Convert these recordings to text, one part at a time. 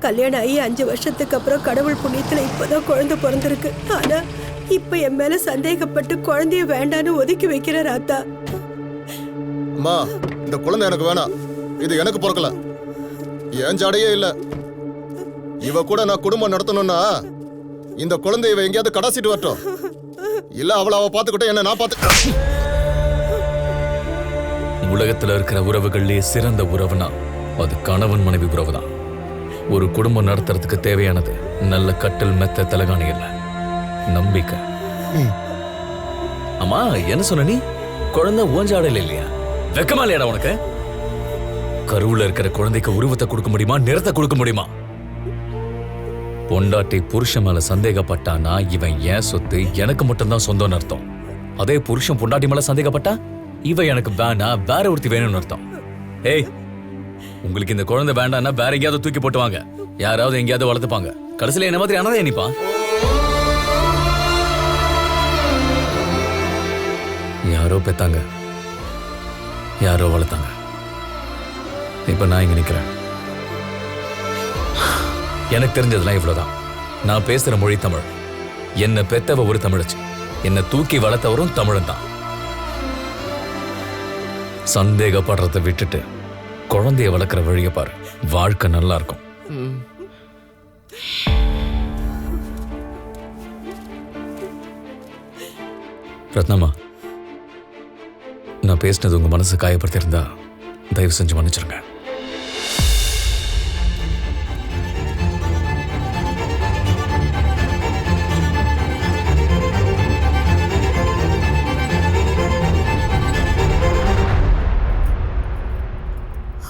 கல்யாணம் ஆகி 5 வருஷத்துக்கு அப்புறம் கடவுள் புண்ணியத்துல இப்பதான் குழந்தை பிறந்திருக்கு. ஆனா இப்ப என் மேல சந்தேகப்பட்டு குழந்தைய வேண்டான்னு ஒதுக்கி வைக்கிறார் ஆத்தா. அம்மா, இந்த குழந்தை எனக்கு வேணாம். இது எனக்கு பிறக்கல, என் ஜாடையே இல்ல. இவ கூட நான் குடும்பம் நடத்தணும்னா இந்த குழந்தைய இவ எங்கேயாவது கடாசிட்டு வரட்டும். இல்ல அவளை அவ பாத்துக்கிட்டே என்ன நான் பாத்து. உலகத்துல இருக்கிற உறவுகள்லயே சிறந்த உறவுனா அது கணவன் மனைவி உறவு தான். ஒரு குடும்பம் நடத்துறதுக்கு தேவையானது நல்ல கட்டல் மெத்த தலகாணி இல்ல, நம்பிக்கை. அம்மா என்ன சொன்ன நீ? குழந்தை ஊஞ்சாடல இல்லையா? வெக்கமா இல்லையாடா உனக்கு? கருவுல இருக்கிற குழந்தைக்கு உருவத்தை கொடுக்க முடியுமா, நிறத்தை கொடுக்க முடியுமா? பொண்டாட்டி புருஷன் மேல சந்தேகப்பட்டானா இவன் ஏன் சொத்து, எனக்கு மட்டும்தான் சொந்தம்னு அர்த்தம். அதே புருஷன் பொண்டாட்டி மேல சந்தேகப்பட்டா இவ எனக்கு வேணா, வேற ஒருத்தி வேணும்னு அர்த்தம். ஏய், உங்களுக்கு இந்த குழந்தை வேண்டாம்னா வேற எங்கேயாவது தூக்கி போட்டுவாங்க, யாராவது எங்கேயாவது வளர்த்துப்பாங்க. கடைசியில என்ன மாதிரி அனதை நினைப்பான். யாரோ பெத்தாங்க, யாரோ வளர்த்தாங்க. இப்ப நான் இங்க நிக்கிறேன். எனக்கு தெரிஞ்சதெல்லாம் இவ்வளவுதான். நான் பேசுற மொழி தமிழ். என்ன பெத்தவ ஒரு தமிழச்சு, என்ன தூக்கி வளர்த்தவரும் தமிழன் தான். சந்தேகப்படுறதை விட்டுட்டு குழந்தைய வளர்க்குற வழியை பாரு, வாழ்க்கை நல்லா இருக்கும். ரத்னம்மா, நான் பேசினது உங்க மனசு காயப்படுத்தியிருந்தா தயவு செஞ்சு மன்னிச்சிருங்க.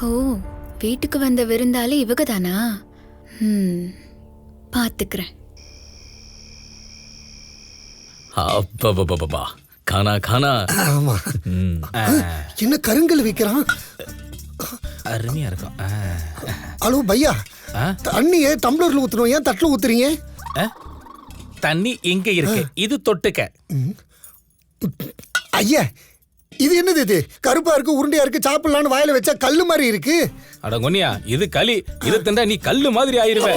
ஓ, வீட்டுக்கு வந்த விருந்தாளி இவங்க தானா? பாத்துக்கிறேன். கானா கானா. ஆமா. என்ன கருங்கல் விக்கிறான்? அருமையா இருக்கும். ஹலோ பையா, தண்ணியே டம்ளர்ல ஊத்துறோம், ஏன் தட்டுல ஊத்துறீங்க? தண்ணி இங்க இருக்கு, இது தொட்டுக்க. ஐயா, இது என்னது? இது கருப்பா இருக்கு, உருண்டையா இருக்கு, சாப்பிடலான்னு வாயில வச்சா கல்லு மாதிரி இருக்கு. அட கொன்னியா, இது களி. இது தின்றா நீ கல்லு மாதிரி ஆயிருவே.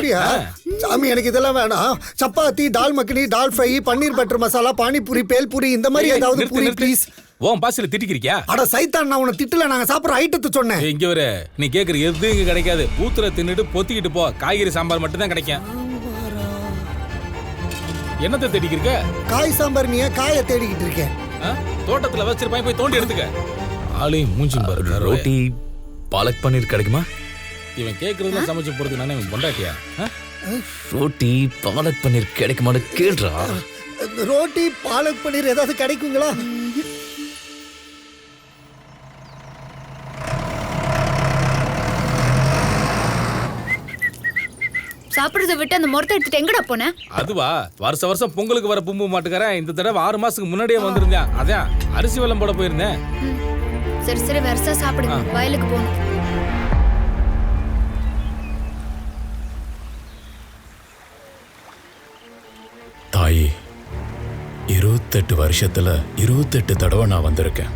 சாமி, எனக்கு இதெல்லாம் வேணாம். சப்பாத்தி, டால் மக்கனி, டால் ஃப்ரை, பன்னீர் பட்டர் மசாலா, பானிபூரி, பேல்பூரி, இந்த மாதிரி ஏதாவது பூரி ப்ளீஸ். ஓன் பாசில திட்டிக்கிறியா? அட சைத்தான், நான் உன்னை திட்டல, நாங்க சாப்பிடுற ஐட்டத்தை சொன்னேன். இங்க வர நீ கேக்குற எது இங்க கிடைக்காது. ஊத்துற தின்னுட்டு பொத்திக்கிட்டு போ. காய்கறி சாம்பார் மட்டும் தான் கிடைக்கும். என்னத்தை தேடிக்கிருக்க? காய் சாம்பார். நீ காயை தேடிக்கிட்டு இருக்கேன். தோட்டத்துல வச்சிருப்பாய், போய் தோண்டி எடுத்துக்க. ஆளையும் மூஞ்சும் பாரு. ரோட்டி பாலக் பன்னீர் கிடைக்குமா? இவன் கேக்குறதுல சமைச்சு போறது நானே பொண்டாட்டியா? ரோட்டி பாலக் பன்னீர் கிடைக்குமான்னு கேள்றா. ரோட்டி பாலக் பன்னீர் ஏதாவது கிடைக்குங்களா? சாப்பிடுறத விட்டு அந்த மொரத்தை எடுத்துட்டு எங்கடா போன? அதுவா, வருஷ வருஷம் பொங்கலுக்கு வர பூம்பு மாட்டுக்காரன் இந்த தடவை 6 மாசத்துக்கு முன்னாடியே வந்திருந்தேன். அதான் அரிசி வெல்லம் போட போயிருந்தேன். சரி சரி, வருஷா சாப்பிடுங்க, வயலுக்கு போகணும். தாயி, 28 வருஷத்துல 28 தடவை நான் வந்திருக்கேன்.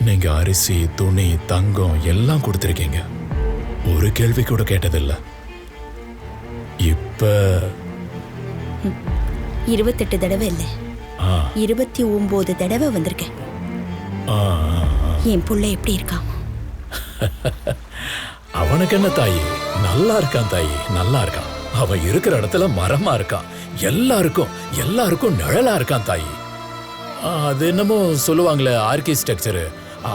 நீங்க அரிசி, துணி, தங்கம் எல்லாம் கொடுத்திருக்கீங்க. ஒரு கேள்வி கூட கேட்டதில்லை. இப்ப 28 தடவை இல்ல, 29 தடவை வந்திருக்கேன். என் புள்ள எப்படி இருக்கான்? அவனுக்கு என்ன தாயி, நல்லா இருக்கான் தாயி, நல்லா இருக்கான். அவன் இருக்கிற இடத்துல மரமா இருக்கான். எல்லாருக்கும் நிழலா இருக்கான் தாயி. அது என்னமோ சொல்லுவாங்களே ஆர்கிடெக்சர்,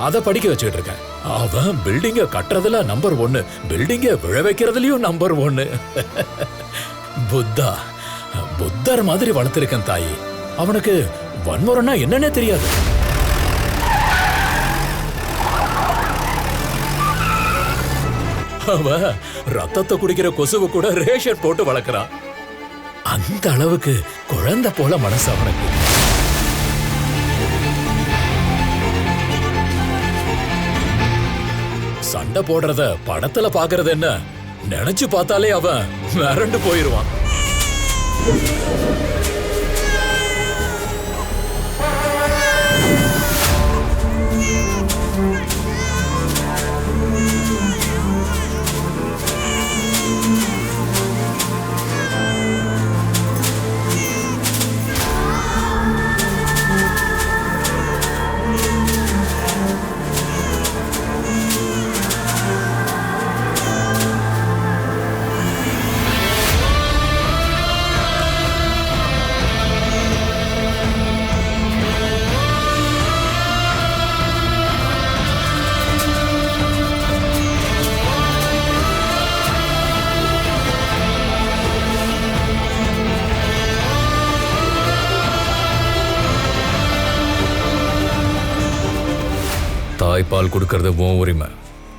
அதை படிக்க வச்சுட்டு இருக்கேன். அவன் பில்டிங்க கட்டுறதுல நம்பர் 1, பில்டிங்க விழ வைக்கிறதுலயும் நம்பர் 1. புத்தர் மாதிரி வளர்த்திருக்கேன் தாயி. அவனுக்கு வன்முறைன்னா என்னன்னே தெரியாது. அவ ரத்தத்தை குடிக்கிற கொசுவை கூட ரேஷன் போட்டு வளர்க்கிறான். அந்த அளவுக்கு குழந்தை போல மனசு அவனுக்கு. சண்டை போடுறத படத்துல பாக்குறது என்ன, நினைச்சு பார்த்தாலே அவன் மிரண்டு போயிருவான். தாய்ப்பால் கொடுக்கறது உன் உரிமை,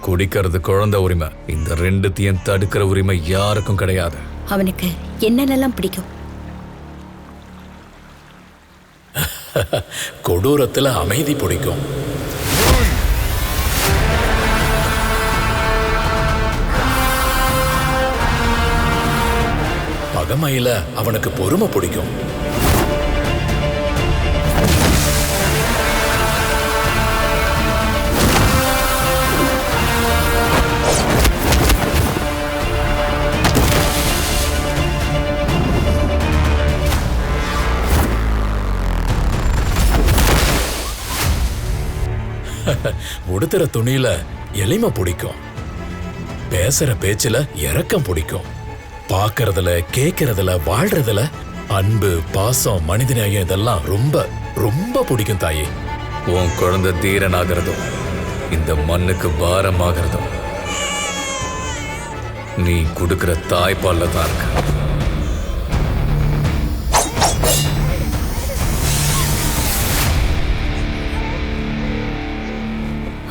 குடிக்கிறது குழந்தை உரிமை. இந்த ரெண்டுத்தையும் தடுக்கிற உரிமை யாருக்கும் கிடையாது. அவனுக்கு என்னென்னலாம் பிடிக்கும்? கொடூரத்துல அமைதி பிடிக்கும். பகமையில அவனுக்கு பொறுமை பிடிக்கும். உடுத்துற துணியில எளிமை பிடிக்கும். பேசுற பேச்சுல இரக்கம் பிடிக்கும். பாக்குறதுல கேக்குறதுல வாழ்றதுல அன்பு பாசம் மனிதநேயம் இதெல்லாம் ரொம்ப ரொம்ப பிடிக்கும் தாயி. உன் குழந்தை தீரனாகிறதும் இந்த மண்ணுக்கு பாரமாகிறதும் நீ கொடுக்கிற தாய்ப்பால்ல தான் இருக்கு.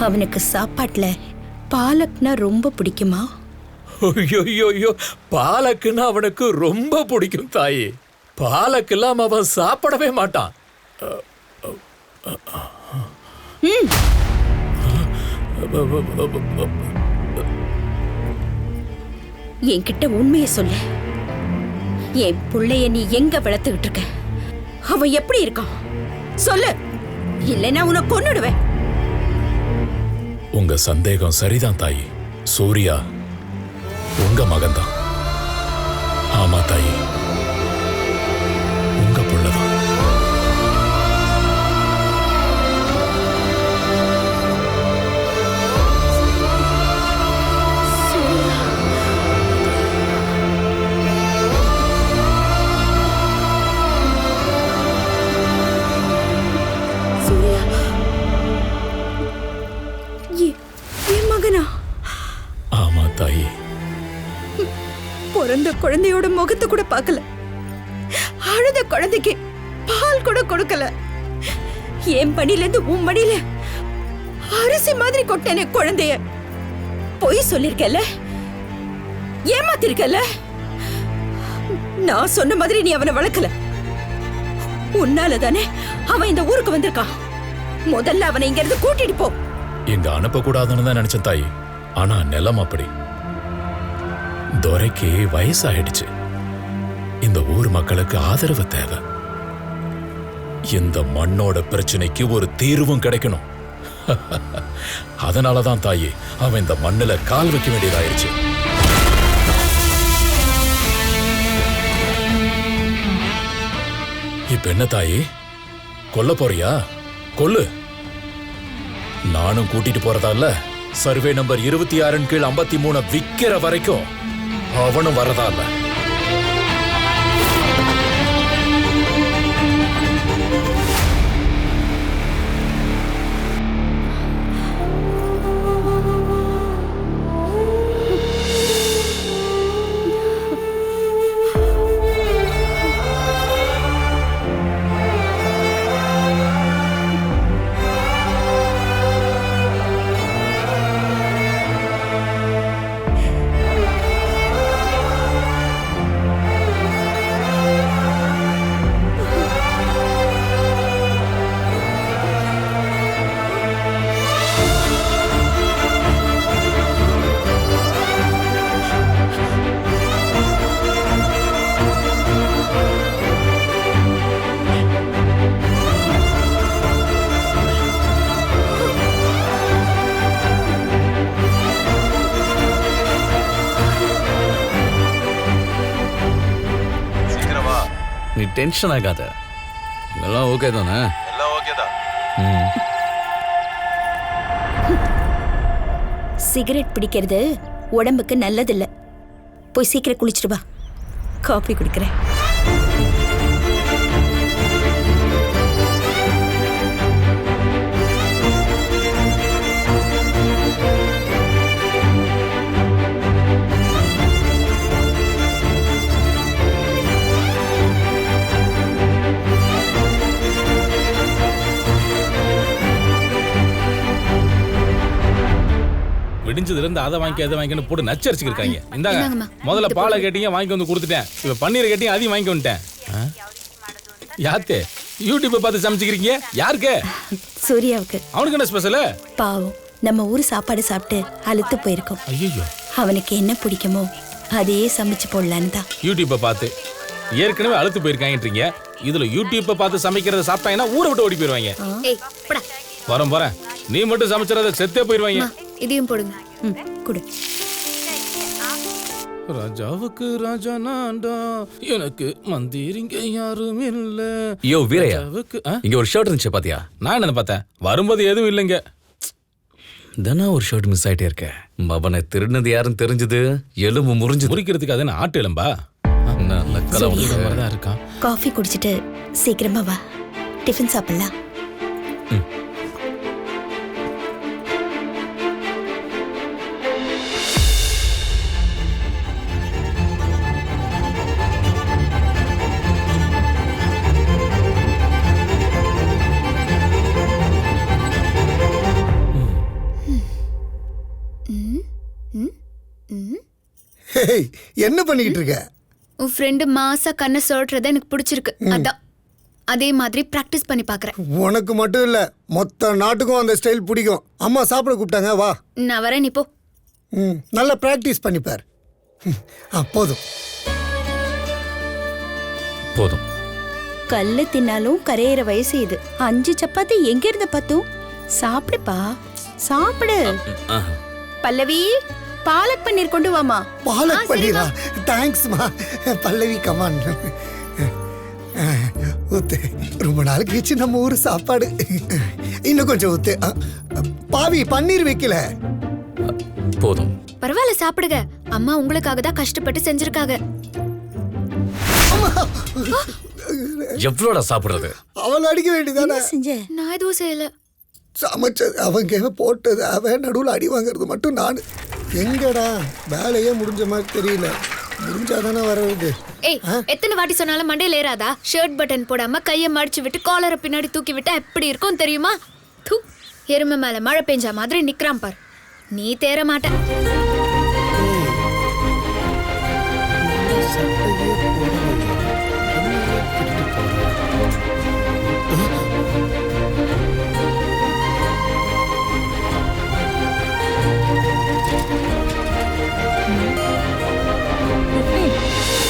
அவனுக்கு சாப்பாட்டுல பாலக்னா ரொம்ப பிடிக்குமா? ஐயோ, பாலக்குன்னா அவனுக்கு ரொம்ப பிடிக்கும் தாயி. பாலக்கு இல்லாம அவன் சாப்பிடவே மாட்டான். என்கிட்ட உண்மையை சொல்லு. என் புள்ளைய நீ எங்க வளர்த்துக்கிட்டு இருக்க? அவன் எப்படி இருக்கான் சொல்லு, இல்லைன்னா உன்னை கொன்னுடுவேன். உங்க சந்தேகம் சரிதான் தாயி. சூர்யா உங்க மகன்தான். ஆமா தாயி, உங்க புள்ளதான். என் மகனா? ஆமா தாயி. பிறந்த குழந்தையோட முகத்தை கூட பார்க்கல. அழுத குழந்தைக்கு பால் கூட கொடுக்கல. என் மடியில இருந்து உன் மடியில அரிசி மாதிரி கொட்டனே குழந்தைய. பொய் சொல்லிருக்கல, ஏமாத்திருக்கல. நான் சொன்ன மாதிரி நீ அவனை வளர்க்கல. உன்னால தானே அவன் இந்த ஊருக்கு வந்திருக்கான். முதல்ல அவனை இங்க இருந்து கூட்டிட்டு போ. எங்க அனுப்ப கூடாதுன்னு தான் நினைச்சேன் தாயி. ஆனா நிலம் அப்படி. துரைக்கு வயசாயிடுச்சு. இந்த ஊர் மக்களுக்கு ஆதரவு தேவை. இந்த மண்ணோட பிரச்சனைக்கு ஒரு தீர்வும் கிடைக்கணும். அதனாலதான் தாயி அவன் இந்த மண்ணுல கால் வைக்க வேண்டியதாயிருச்சு. இப்ப என்ன தாயி, கொல்ல போறியா? கொல்லு. நானும் கூட்டிட்டு போறதா இல்ல. சர்வே நம்பர் 26 கீழ் 53 விக்கிற வரைக்கும் அவனும் வரதா இல்ல. நீ டென்ஷன் ஆகாத. எல்லாம் ஓகே தானே? எல்லாம் ஓகே தான். சிகரெட் பிடிக்கிறது உடம்புக்கு நல்லதில்ல. போய் சீக்கிரம் குளிச்சுட்டு வா, காஃபி குடிக்கிறேன். வந்து அதை வாங்கிக்கன்னு போட்டு நச்சரிச்சுக்கிருக்காங்க. இந்தாங்க, இந்தாங்கம்மா. முதல்ல பாலை கேட்டீங்க, வாங்கி வந்து கொடுத்துட்டேன். இப்ப பன்னீரை கேட்டீங்க, அதையும் வாங்கி வந்துட்டேன். யாத்தே யூடியூப்பை பார்த்து சமைச்சுக்கிறீங்க? யாருக்கு? சூர்யாவுக்கு. அவனுக்கு என்ன ஸ்பெஷல்? பாவம், நம்ம ஊர் சாப்பாடு சாப்பிட்டு அழுத்து போயிருக்கோம். ஐயோ, அவனுக்கு என்ன பிடிக்குமோ அதையே சமைச்சு போடலான்னு தான். யூடியூப்பை பார்த்து ஏற்கனவே அழுத்து போயிருக்காங்கன்றீங்க. இதுல யூடியூப்பை பார்த்து சமைக்கிறத சாப்பிட்டாங்கன்னா ஊரை விட்டு ஓடி போயிருவாங்க. ஏய் போடா. போறேன், நீ மட்டும் சமைச்சறத செத்தே போயிருவாங்க. இதையும் போடுங்க. குடு. ராஜாவுக்கு ராஜா நான்டா, எனக்கு மந்திரிங்க யாரும் இல்ல. யோ வீரையா, ராஜாவுக்கு இங்க ஒரு ஷர்ட் இருந்துச்சு பாத்தியா? நான் என்ன பார்த்தேன், வரும்போது எதுவும் இல்லைங்க. தானே ஒரு ஷர்ட் மிஸ் ஆயிட்டே இருக்க. அவனை திருடினது யாருன்னு தெரிஞ்சது, எலும்பு முறிஞ்சு முறிக்கிறதுக்கு அது ஆட்டு எலும்பா? நல்ல கலவரம் தான் இருக்கான். காஃபி குடிச்சிட்டு சீக்கிரமா வா, டிஃபன் சாப்பிடலாம். ஹேய், என்ன பண்ணிக்கிட்டு இருக்க? உன் ஃப்ரெண்டு மாசா கண்ணை சொல்றத எனக்கு பிடிச்சிருக்கு. அதான் அதே மாதிரி பிராக்டிஸ் பண்ணி பாக்குறேன். உனக்கு மட்டும் இல்ல, மொத்த நாட்டுக்கும் அந்த ஸ்டைல் பிடிக்கும். அம்மா சாப்பிட கூப்பிட்டாங்க, வா. நான் வரேன், நீ போ. நல்லா பிராக்டிஸ் பண்ணிப்பார். போதும் போதும். கல்லு தின்னாலும் கரையிற வயசு இது. 5 சப்பாத்தி எங்க இருந்து பத்தும்? சாப்பிடுப்பா, சாப்பிடு. பல்லவி, பாலக் பன்னீர் கொண்டு வாமா. பாலக் பன்னீரா? தேங்க்ஸ்மா. பல்லவி கமான். ஊத்து. ரொம்ப நாள் கழிச்சு நம்ம ஊர் சாப்பாடு. இன்னும் கொஞ்சம் ஊத்து. பாவி, பன்னீர் வைக்கல. போதும். பரவாயில்ல, சாப்பிடுங்க. அம்மா உங்களுக்காக தான் கஷ்டப்பட்டு செஞ்சிருக்காங்க. எவ்வளோடா சாப்பிடுறது? அவளை அடிக்க வேண்டியதானே? செஞ்ச நான் எதுவும் செய்யல. சமைச்சது அவங்க, போட்டது அவன், நடுவில் அடி வாங்குறது மட்டும் நான். எங்கடா வேலையே முடிஞ்ச மாதிரி தெரியல. முடிஞ்சாதானே வர்றது. ஏய், எத்தனை வாட்டி சொன்னாலும் மண்டையில ஏறாதா? ஷர்ட் பட்டன் போடாம கையை மடிச்சு விட்டு காலரை பின்னாடி தூக்கி விட்டா எப்படி இருக்கும் தெரியுமா? தூ, எருமை மேல மழை பெஞ்சா மாதிரி நிக்கிறான் பார். நீ தேற மாட்ட.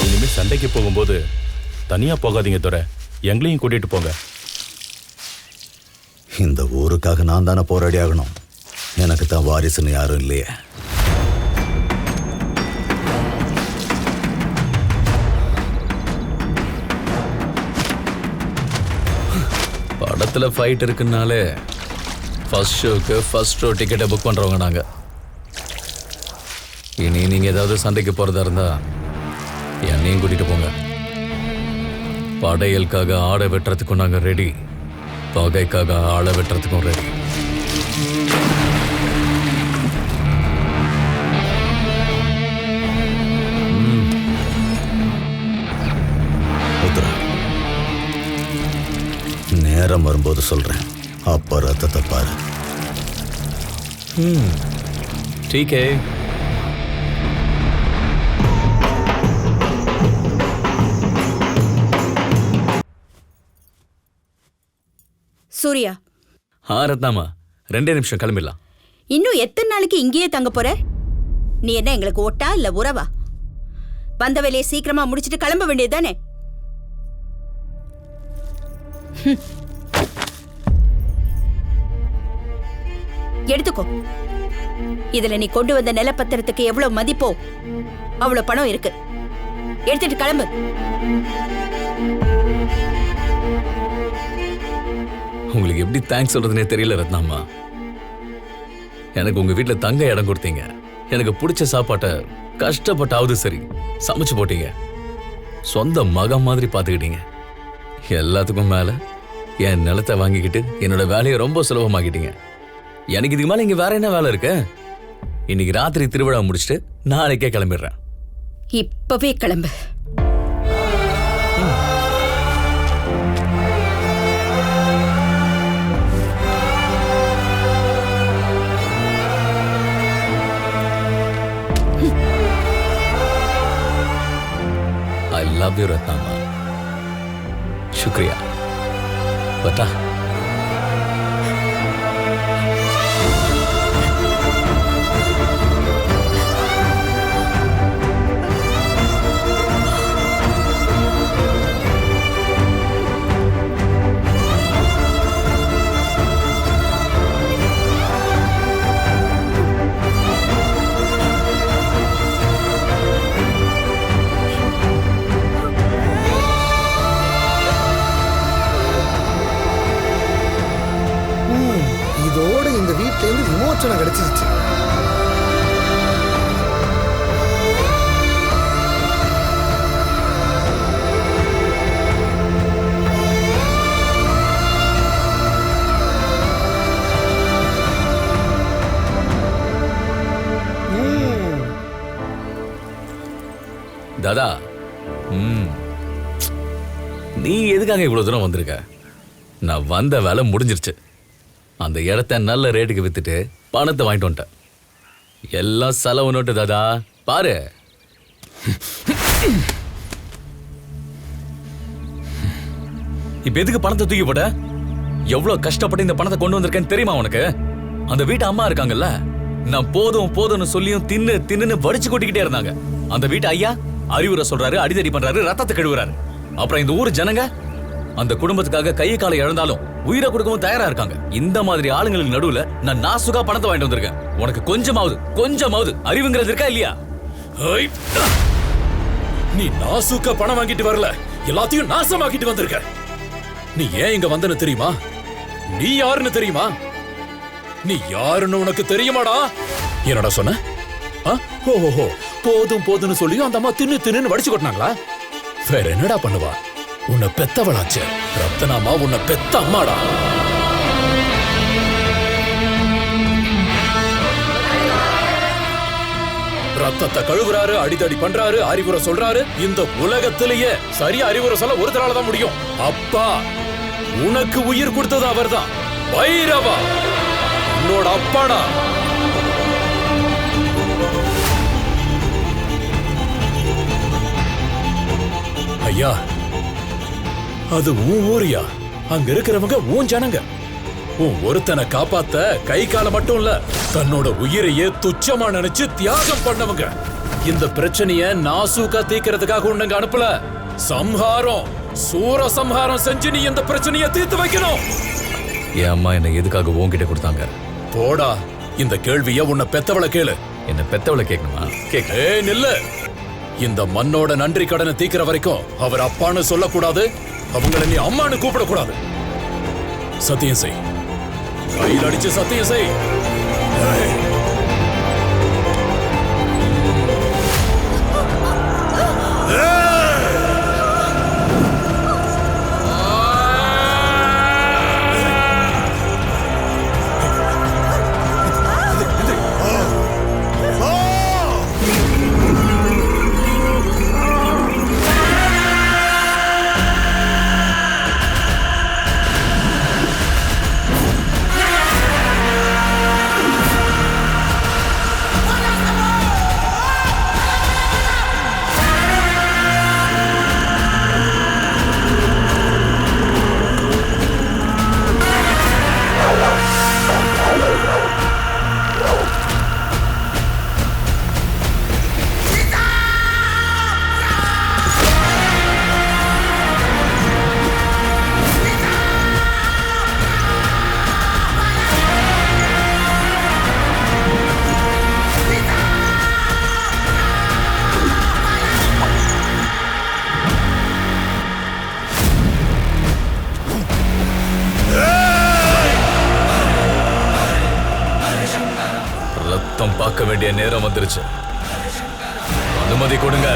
இனிமே சண்டைக்கு போகும்போது தனியா போகாதீங்க துரை, எங்களையும் கூட்டிட்டு போங்க. இந்த ஊருக்காக நான் தானே போராடி ஆகணும். எனக்கு தான் வாரிசுன்னு யாரும் இல்லையே. படத்துல ஃபைட் இருக்குன்னாலே ஃபர்ஸ்ட் ஷோக்கு ஃபர்ஸ்ட் ஷோ டிக்கெட்டை புக் பண்றவங்க நாங்க. இனி நீங்க ஏதாவது சண்டைக்கு போறதா இருந்தா என்னையும் கூட்டிட்டு போங்க. படையலுக்காக ஆடை வெட்டுறதுக்கும் நாங்க ரெடி, பகைக்காக ஆளை வெட்டுறதுக்கும் ரெடி. நேரம் வரும்போது சொல்றேன், அப்ப ரத்தத்தை பாரு. ठीक है. சூர்யா, ரத்னாமா, 2 நிமிஷம் கிளம்பிடலாம். இன்னும் எத்தனை நாளைக்கு இங்கேயே தங்க போற? நீ என்ன எங்களுக்கு ஓட்டா இல்ல உறவா? வந்த வேலையை சீக்கிரமா முடிச்சிட்டு கிளம்ப வேண்டியதுதானே? எடுத்துக்கோ. இதுல நீ கொண்டு வந்த நிலப்பத்திரத்துக்கு எவ்வளவு மதிப்போ அவ்வளவு பணம் இருக்கு. எடுத்துட்டு கிளம்பு. உங்களுக்கு எப்படி தேங்க்ஸ் சொல்றதுனே தெரியல ரத்னாமா. எனக்கு உங்க வீட்டுல தங்க இடம் கொடுத்தீங்க, எனக்கு பிடிச்ச சாப்பாட்டை கஷ்டப்பட்டாவது சரி சமைச்சு போட்டீங்க, சொந்த மகன் மாதிரி பாத்துக்கிட்டீங்க. எல்லாத்துக்கும் மேல என் நிலத்தை வாங்கிக்கிட்டு என்னோட வேலையை ரொம்ப சுலபமாக்கிட்டீங்க. எனக்கு இதுக்கு மேல இங்க வேற என்ன வேலை இருக்கு? இன்னைக்கு ராத்திரி திருவிழா முடிச்சுட்டு நாளைக்கே கிளம்பிடுறேன். இப்பவே கிளம்பு. Love you Ratnamma. शुक्रिया. बता. இதோட இந்த வீட்டிலேருந்து விமோச்சனம் கிடைச்சிருச்சு. தாதா, நீ எதுக்காக இவ்வளவு தூரம் வந்திருக்க? நான் வந்த வேலை முடிஞ்சிருச்சு. அந்த இடத்த நல்ல ரேட்டுக்கு வித்துட்டு பணத்தை வாங்கிட்டு வந்துட்டேன். எல்லாம் செலவு நோட்டு தாதா, பாரு. இப்ப எதுக்கு பணத்தை தூக்கி போட்ட? எவ்வளவு கஷ்டப்பட்டு இந்த பணத்தை கொண்டு வந்திருக்கேன்னு தெரியுமா உனக்கு? அந்த வீட்டு அம்மா இருக்காங்கல்ல, நான் போதும் போதும்னு சொல்லியும் தின்னு வடிச்சு கொட்டிக்கிட்டே இருந்தாங்க. அந்த வீட்டு ஐயா அறிவுரை சொல்றாரு, அடிதடி பண்றாரு, ரத்தத்தை கழுவுறாரு. அப்புறம் இந்த ஊர் ஜனங்க அந்த குடும்பத்துக்காக கை காலை இழந்தாலும் உயிரை கொடுக்கவும் தயாரா இருக்காங்க. இந்த மாதிரி ஆளுங்களுக்கு நடுவுல நான் நாசுகா பணத்தை வாங்கிட்டு வந்திருக்கேன். உனக்கு கொஞ்சமாவது அறிவுங்கிறது இருக்கா இல்லையா? நீ நாசுக்கா பணம் வாங்கிட்டு வரல, எல்லாத்தையும் நாசமாக்கிட்டு வந்திருக்க. நீ ஏன் இங்க வந்தன்னு தெரியுமா? நீ யாருன்னு தெரியுமா? நீ யாருன்னு உனக்கு தெரியுமாடா? என்னடா சொன்ன? ஓஹோ, போதும்னு சொல்லியும் அந்த அம்மா தின்னு வடிச்சு கொட்டினாங்களா? வேற என்னடா பண்ணுவா? உன்னை பெத்தவளாச்சு ரத்னாமா, உன்னை பெத்த அம்மாடா. ரத்தத்தை கழுவுறாரு, அடிதடி பண்றாரு, அறிவுரை சொல்றாரு. இந்த உலகத்திலேயே சரியா அறிவுரை சொல்ல ஒருத்தரால தான் முடியும். அப்பா, உனக்கு உயிர் கொடுத்தது அவர்தான். பைரவா உன்னோட அப்பாடா. ஐயா, அது உன் ஊரியா? அங்க இருக்கிறவங்க உன் ஜனங்க. உன் ஒருத்தனை காப்பாத்த கை கால மட்டும் இல்ல, தன்னோட உயிரையே துச்சமா நினைச்சு தியாகம் பண்ணவங்க. இந்த பிரச்சனைய நாசூக்கா தீக்கிறதுக்காக உன்னங்க அனுப்பல. சூர சம்ஹாரம் செஞ்சு நீ இந்த பிரச்சனைய தீர்த்து வைக்கணும். என் அம்மா என்ன எதுக்காக உன்கிட்ட கொடுத்தாங்க? போடா, இந்த கேள்விய உன்னை பெத்தவளை கேளு. என்ன பெத்தவளை கேட்கணுமா? நில்லு. இந்த மண்ணோட நன்றி கடனை தீக்கிற வரைக்கும் அவர் அப்பான்னு சொல்லக்கூடாது, அவங்களை நீ அம்மான்னு கூப்பிடக்கூடாது. சத்தியம் செய். கையில் அடிச்சு சத்தியம் செய். பார்க்க வேண்டிய நேரம் வந்துருச்சு. அனுமதி கொடுங்க.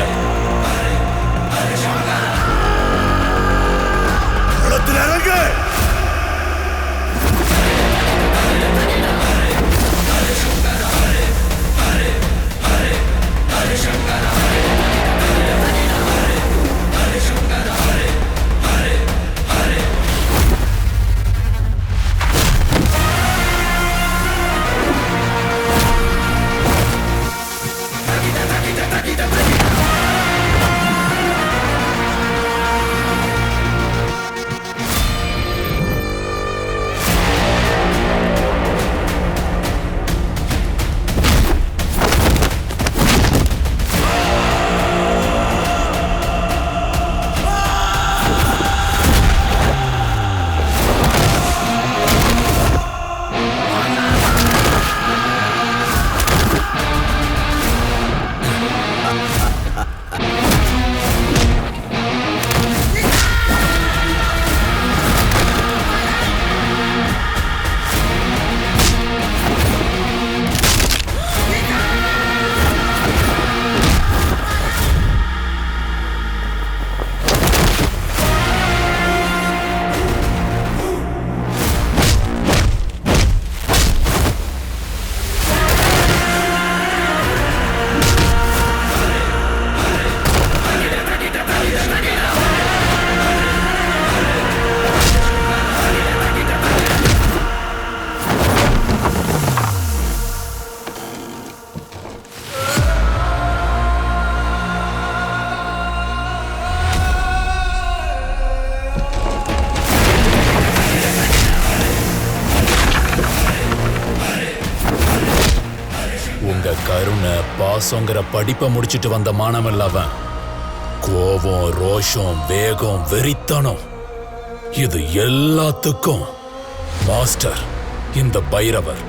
பாசங்கிற படிப்பை முடிச்சிட்டு வந்த மாணவன் அவன். கோபம், ரோஷம், வேகம், வெறித்தனம், இது எல்லாத்துக்கும் மாஸ்டர் இந்த பைரவர்.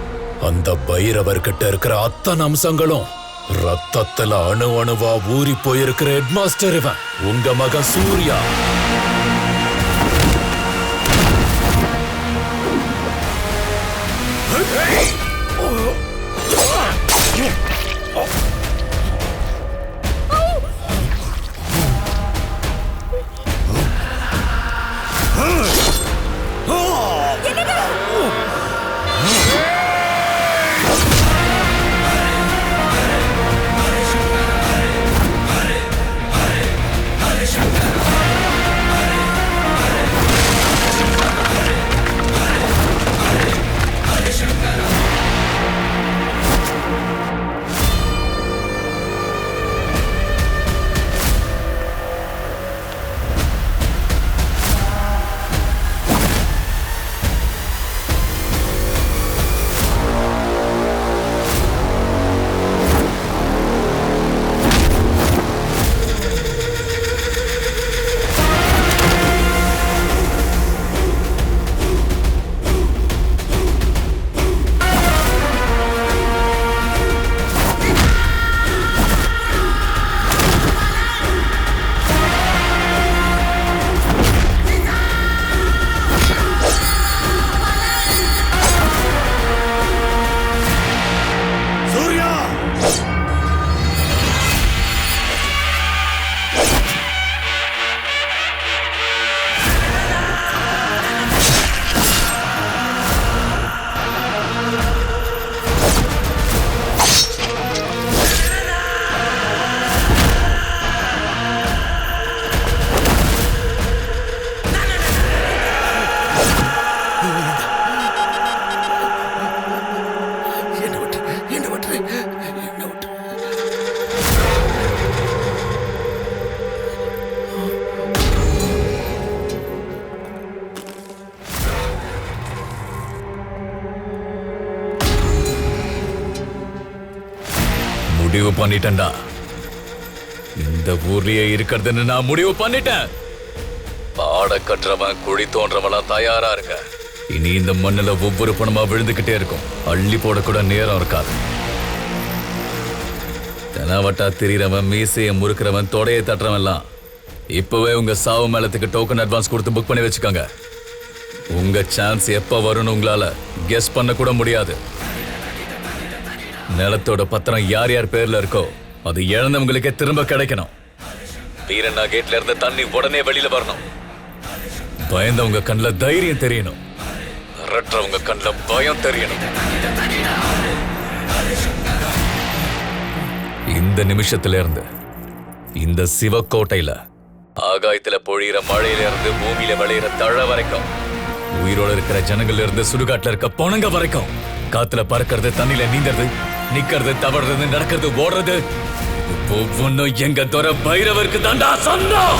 அந்த பைரவர் கிட்ட இருக்கிற அத்தனை அம்சங்களும் ரத்தத்துல அணு அணுவா ஊறி போயிருக்கிற ஹெட் மாஸ்டர் இவன், உங்க மகன் சூர்யா. முடிவு பண்ணிட்டேன்டா. இந்த ஊர்லயே இருக்கிறதுன்னு நான் முடிவு பண்ணிட்டேன். பாட கட்டுறவன் குழி தோன்றவெல்லாம் தயாரா இருக்க. இனி இந்த மண்ணுல ஒவ்வொரு பணமா விழுந்துகிட்டே இருக்கும். அள்ளி போடக்கூட நேரம் இருக்காது. தெனாவட்டா திரியறவன், மீசையை முறுக்கிறவன், தொடையை தட்டுறவன்லாம் இப்பவே உங்க சாவு மேளத்துக்கு டோக்கன் அட்வான்ஸ் கொடுத்து புக் பண்ணி வச்சுக்கோங்க. உங்க சான்ஸ் எப்ப வரும்னு உங்களால கெஸ் பண்ண கூட முடியாது. நிலத்தோட பத்திரம் யார் யார் பேர்ல இருக்கோ அது இழந்தவங்களுக்கே திரும்ப கிடைக்கணும். வீரண்ணா கேட்ல இருந்து தண்ணி உடனே வெளியில வரணும். பயந்தவங்க கண்ணில் தைரியம் தெரியணும். அரற்றவங்க கண்ணில் பயம் தெரியணும். இந்த நிமிஷத்துல இருந்து இந்த சிவக்கோட்டையில ஆகாயத்துல பொழியிற மழையில இருந்து பூமியில விளையிற தழை வரைக்கும், உயிரோட இருக்கிற ஜனங்கள்ல இருந்து சுடுகாட்டுல இருக்க பொணங்க வரைக்கும், காத்துல பறக்கிறது, தண்ணியில நீந்தறது, நிக்கிறது, தவறுறது, நடக்கிறது, ஓடுறது, ஒவ்வொன்னும் எங்க துறை பைரவருக்கு தாண்டா சொந்தம்.